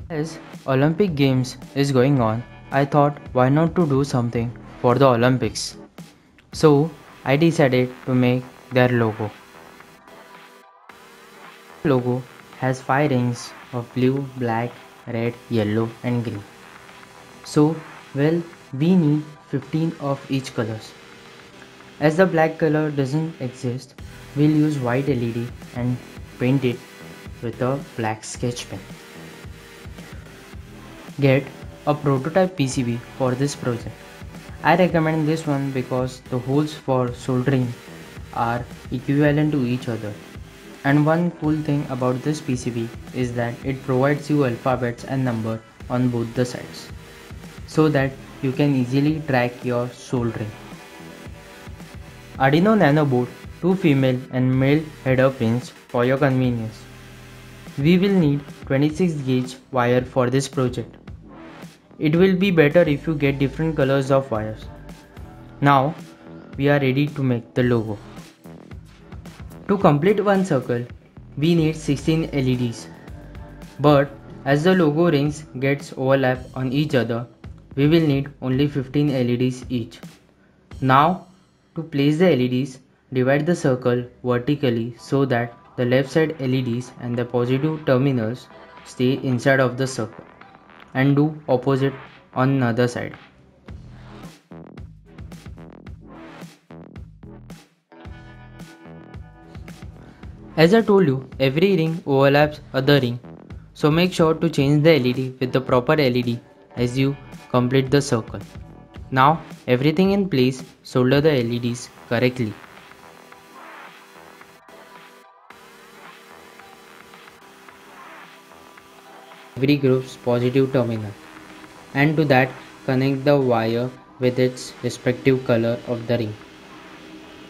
As Olympic Games is going on, I thought why not to do something for the Olympics. So I decided to make their logo. The logo has 5 rings of blue, black, red, yellow and green. So well we need 15 of each colors. As the black color doesn't exist, we'll use white LED and paint it with a black sketch pen. Get a prototype PCB for this project. I recommend this one because the holes for soldering are equivalent to each other. And one cool thing about this PCB is that it provides you alphabets and number on both the sides, so that you can easily track your soldering. Arduino Nano board, 2 female and male header pins for your convenience. We will need 26 gauge wire for this project. It will be better if you get different colors of wires. Now we are ready to make the logo. To complete one circle, we need 16 LEDs. But as the logo rings gets overlap on each other, we will need only 15 LEDs each. Now to place the LEDs, divide the circle vertically so that the left side LEDs and the positive terminals stay inside of the circle, and do opposite on another side. As I told you, every ring overlaps other ring, so make sure to change the LED with the proper LED as you complete the circle. Now everything in place, solder the LEDs correctly. Every group's positive terminal, and to that connect the wire with its respective color of the ring.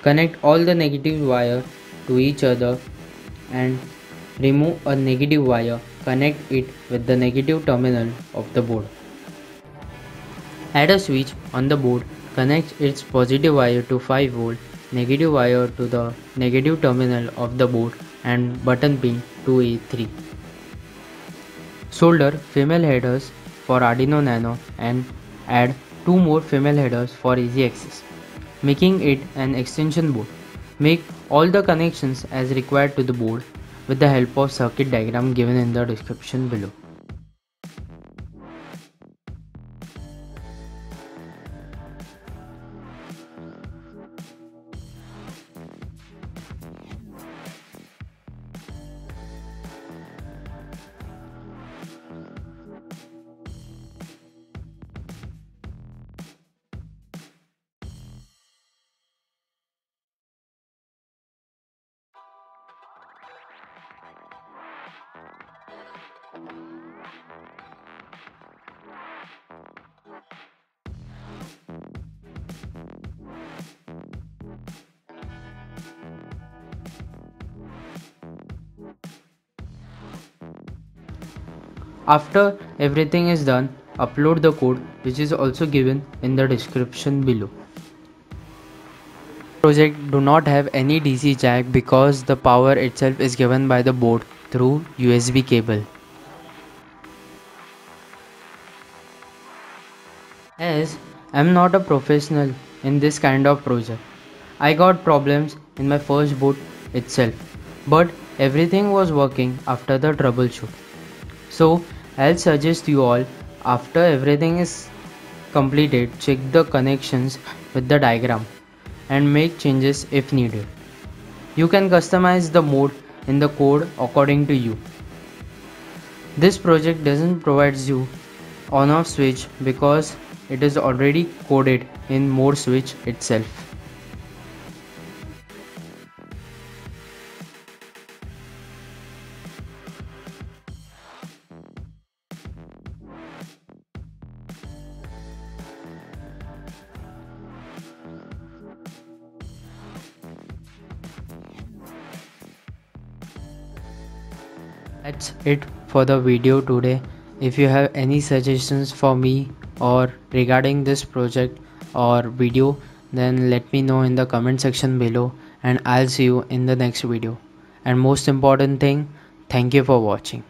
Connect all the negative wire to each other and remove a negative wire, connect it with the negative terminal of the board. Add a switch on the board, connect its positive wire to 5V, negative wire to the negative terminal of the board and button pin to A3. Solder female headers for Arduino Nano and add 2 more female headers for easy access, making it an extension board. Make all the connections as required to the board with the help of circuit diagram given in the description below. After everything is done, upload the code which is also given in the description below. Project do not have any DC jack because the power itself is given by the board through USB cable. As I am not a professional in this kind of project, I got problems in my first boot itself, but everything was working after the troubleshoot. So I'll suggest you all, after everything is completed, check the connections with the diagram and make changes if needed. You can customize the mode in the code according to you. This project doesn't provide you on-off switch because it is already coded in mode switch itself. That's it for the video today. If you have any suggestions for me or regarding this project or video, then let me know in the comment section below, and I'll see you in the next video. And most important thing, thank you for watching.